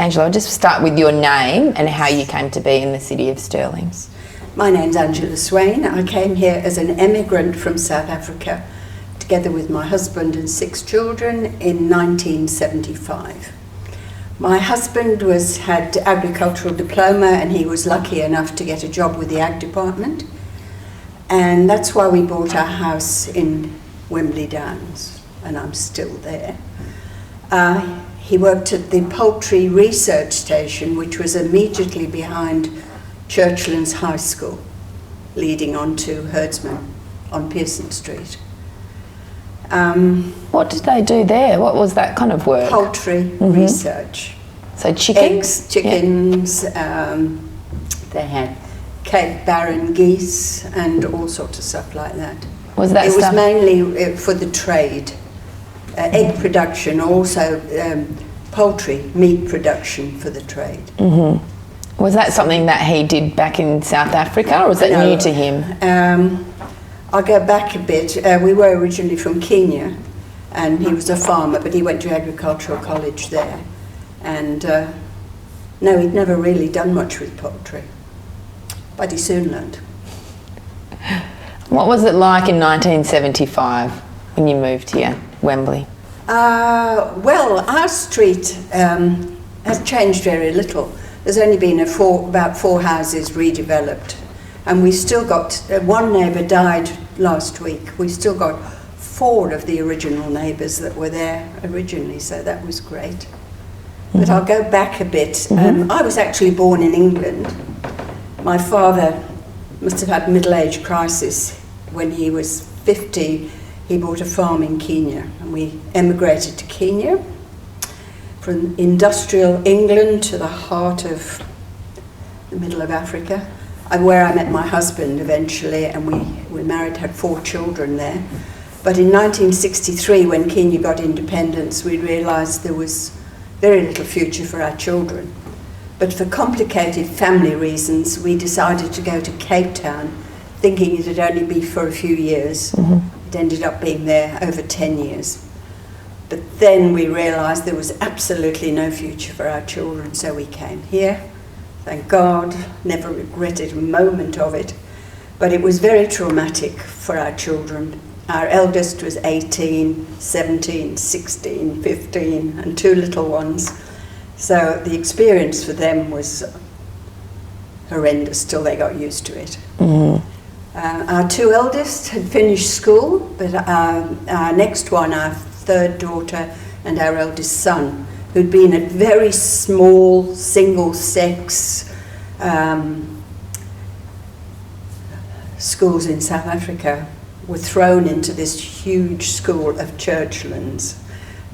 Angela, I'll just start with your name and how you came to be in the city of Stirling. My name's Angela Swain. I came here as an emigrant from South Africa, together with my husband and 6 children in 1975. My husband had agricultural diploma, and he was lucky enough to get a job with the ag department, and that's why we bought our house in Wembley Downs, and I'm still there. He worked at the poultry research station, which was immediately behind Churchlands High School, leading on to Herdsman on Pearson Street. What did they do there? What was that kind of work? Poultry research. So chickens? Eggs, chickens, they had Cape Barren geese and all sorts of stuff like that. Was that It stuff? was mainly for the trade. Egg production, also poultry, meat production for the trade. Was that something that he did back in South Africa, or was that new to him? I'll go back a bit. We were originally from Kenya, and he was a farmer, but he went to agricultural college there. And no, he'd never really done much with poultry, but he soon learned. What was it like in 1975 when you moved here, Wembley? Well, our street has changed very little. There's only been about 4 houses redeveloped, and we still got, one neighbour died last week. We still got 4 of the original neighbours that were there originally, so that was great. But I'll go back a bit. I was actually born in England. My father must have had middle-age crisis. When he was 50, he bought a farm in Kenya, and we emigrated to Kenya from industrial England to the heart of the middle of Africa, and where I met my husband eventually, and we married, had 4 children there. But in 1963, when Kenya got independence, we realised there was very little future for our children. But for complicated family reasons, we decided to go to Cape Town, thinking it'd only be for a few years. It ended up being there over 10 years. But then we realised there was absolutely no future for our children, so we came here. Thank God, never regretted a moment of it. But it was very traumatic for our children. Our eldest was 18, 17, 16, 15, and 2 little ones. So the experience for them was horrendous till they got used to it. Our 2 eldest had finished school, but our next one, our 3rd daughter and our eldest son, who'd been at very small, single-sex schools in South Africa, were thrown into this huge school of Churchlands.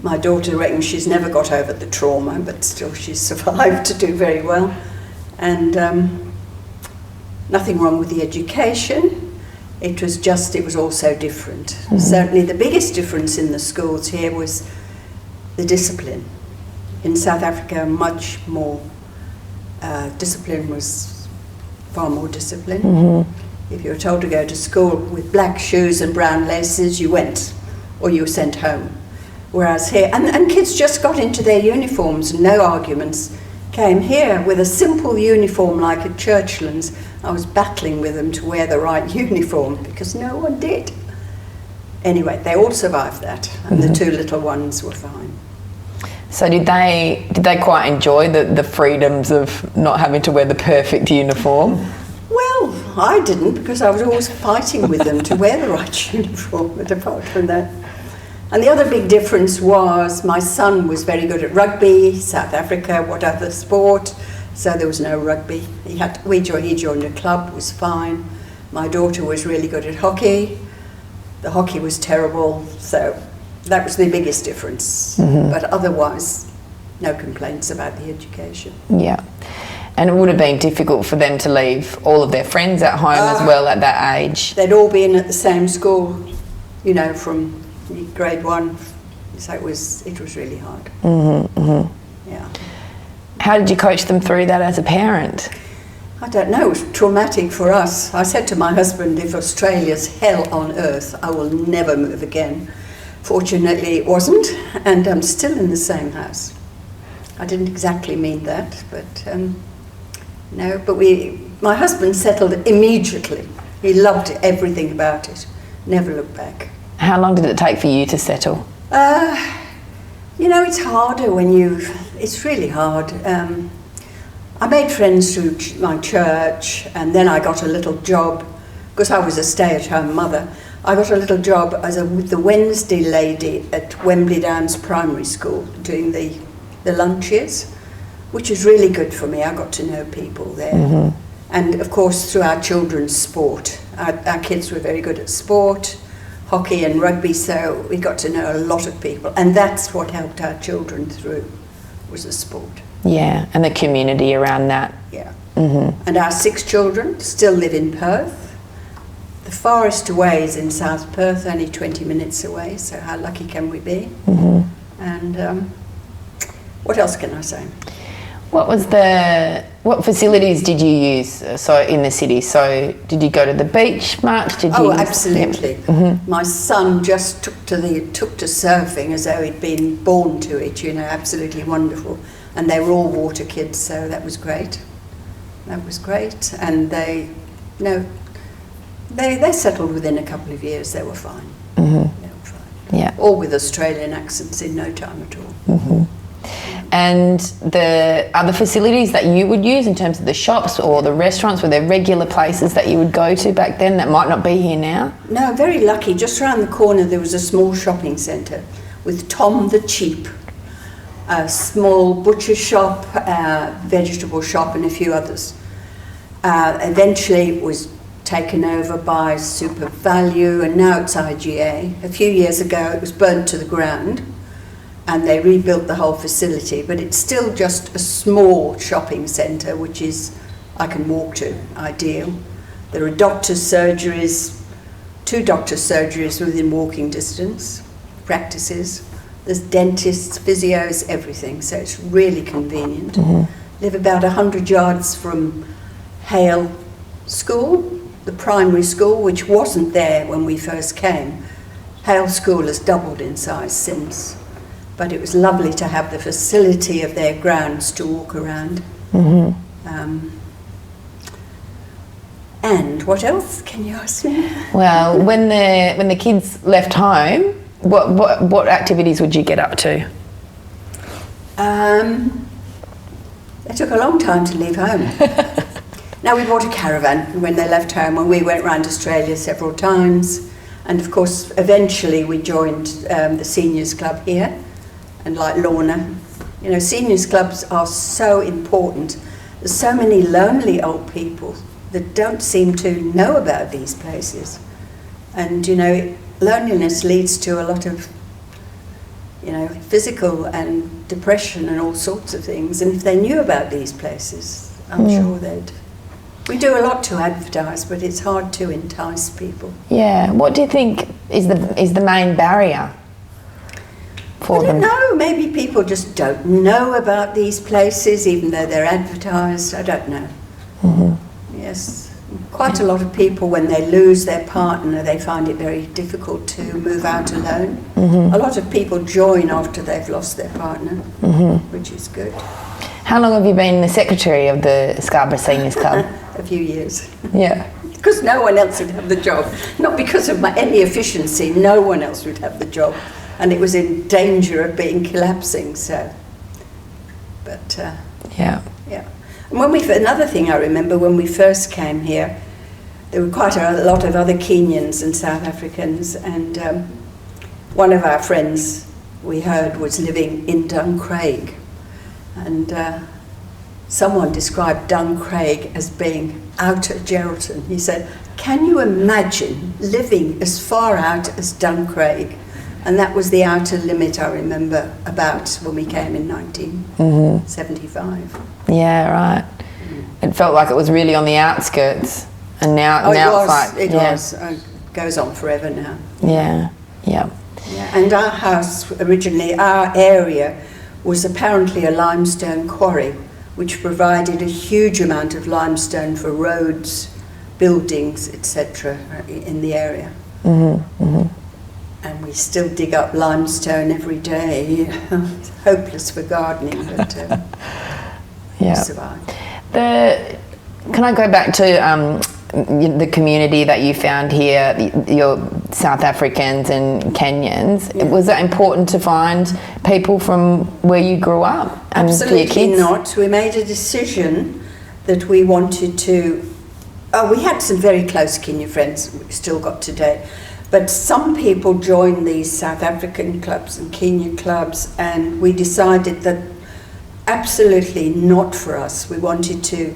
My daughter reckons she's never got over the trauma, but still she's survived to do very well. And nothing wrong with the education. It was all so different. Certainly the biggest difference in the schools here was the discipline. In South Africa, much more discipline was far more discipline. If you were told to go to school with black shoes and brown laces, you went, or you were sent home. Whereas here, and kids just got into their uniforms, no arguments. Came here with a simple uniform like at Churchlands. I was battling with them to wear the right uniform because no one did. Anyway, they all survived that, and the 2 little ones were fine. So did they quite enjoy the freedoms of not having to wear the perfect uniform? Well, I didn't, because I was always fighting with them to wear the right uniform, but apart from that. And the other big difference was my son was very good at rugby, South Africa, what other sport, so there was no rugby. He joined a club, was fine. My daughter was really good at hockey. The hockey was terrible, so that was the biggest difference. But otherwise, no complaints about the education. Yeah. And it would have been difficult for them to leave all of their friends at home as well at that age. They'd all been at the same school, from grade 1, so it was really hard. Yeah. How did you coach them through that as a parent? I don't know, it was traumatic for us. I said to my husband, if Australia's hell on earth, I will never move again. Fortunately, it wasn't, and I'm still in the same house. I didn't exactly mean that, but no. But my husband settled immediately. He loved everything about it. Never looked back. How long did it take for you to settle? It's harder it's really hard. I made friends through my church, and then I got a little job, because I was a stay-at-home mother. I got a little job with the Wednesday lady at Wembley Downs Primary School, doing the lunches, which was really good for me. I got to know people there. Mm-hmm. And of course, through our children's sport. Our kids were very good at sport, hockey and rugby, so we got to know a lot of people. And that's what helped our children through, was the sport. Yeah, and the community around that. Yeah. Mm-hmm. And our 6 children still live in Perth. The farthest away is in South Perth, only 20 minutes away, so how lucky can we be? Mm-hmm. And what else can I say? What facilities did you use in the city? So did you go to the beach much? Absolutely. Mm-hmm. My son just took to surfing as though he'd been born to it, absolutely wonderful. And they were all water kids, so that was great. And they settled within a couple of years. They were fine. Mm-hmm. They were fine. Yeah. All with Australian accents in no time at all. Mm-hmm. And the other facilities that you would use in terms of the shops or the restaurants, were there regular places that you would go to back then that might not be here now? No, very lucky. Just around the corner there was a small shopping centre with Tom the Cheap, a small butcher shop, vegetable shop and a few others. Eventually it was taken over by Super Value, and now it's IGA. A few years ago it was burnt to the ground and they rebuilt the whole facility, but it's still just a small shopping centre, which is, I can walk to, ideal. There are doctors' surgeries, 2 doctors' surgeries within walking distance, practices. There's dentists, physios, everything, so it's really convenient. Mm-hmm. Live about 100 yards from Hale School, the primary school, which wasn't there when we first came. Hale School has doubled in size since. But it was lovely to have the facility of their grounds to walk around. Mm-hmm. And what else can you ask me? Well, when the kids left home, what activities would you get up to? It took a long time to leave home. Now, we bought a caravan when they left home, and we went round Australia several times. And of course, eventually we joined the seniors club here. And like Lorna, seniors clubs are so important. There's so many lonely old people that don't seem to know about these places. And, loneliness leads to a lot of, physical and depression and all sorts of things. And if they knew about these places, I'm sure they'd... We do a lot to advertise, but it's hard to entice people. Yeah. What do you think is the main barrier? I don't know, maybe people just don't know about these places, even though they're advertised. I don't know. Mm-hmm. Yes, quite a lot of people, when they lose their partner, they find it very difficult to move out alone. Mm-hmm. A lot of people join after they've lost their partner, which is good. How long have you been the secretary of the Scarborough Seniors Club? A few years. Yeah. Because no one else would have the job. Not because of any efficiency, no one else would have the job. And it was in danger of being collapsing, so. But, yeah. And another thing I remember, when we first came here, there were quite a lot of other Kenyans and South Africans, and one of our friends, we heard, was living in Duncraig. And someone described Duncraig as being out at Geraldton. He said, "Can you imagine living as far out as Duncraig?" And that was the outer limit, I remember, about when we came in 1975. Yeah, right. It felt like it was really on the outskirts, and now it was. It goes on forever now. Yeah. And our house, originally, our area, was apparently a limestone quarry, which provided a huge amount of limestone for roads, buildings, etc. in the area. and we still dig up limestone every day. It's hopeless for gardening, but we survive. Can I go back to the community that you found here, your South Africans and Kenyans? Yeah. Was that important to find people from where you grew up? Absolutely for your kids? not. We made a decision that we wanted to. We had some very close Kenya friends, we've still got today, but some people joined these South African clubs and Kenya clubs, and we decided that absolutely not for us. We wanted to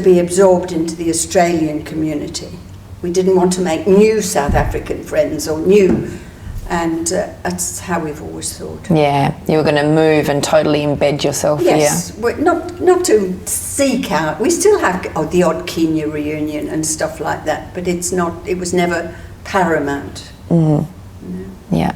be absorbed into the Australian community. We didn't want to make new South African friends or new, and that's how we've always thought. Yeah, you were going to move and totally embed yourself here. Yes, not to seek out. We still have the odd Kenya reunion and stuff like that, but it's not. It was never paramount. No. Yeah.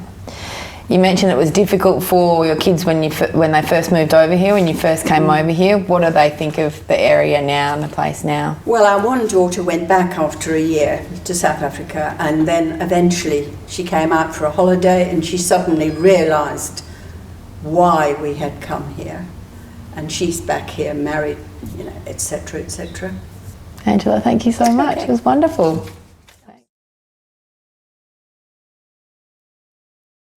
You mentioned it was difficult for your kids when they first moved over here, when you first came over here. What do they think of the area now and the place now? Well, our one daughter went back after a year to South Africa, and then eventually she came out for a holiday, and she suddenly realised why we had come here, and she's back here married, etc., etc. Angela, thank you so much. Okay. It was wonderful.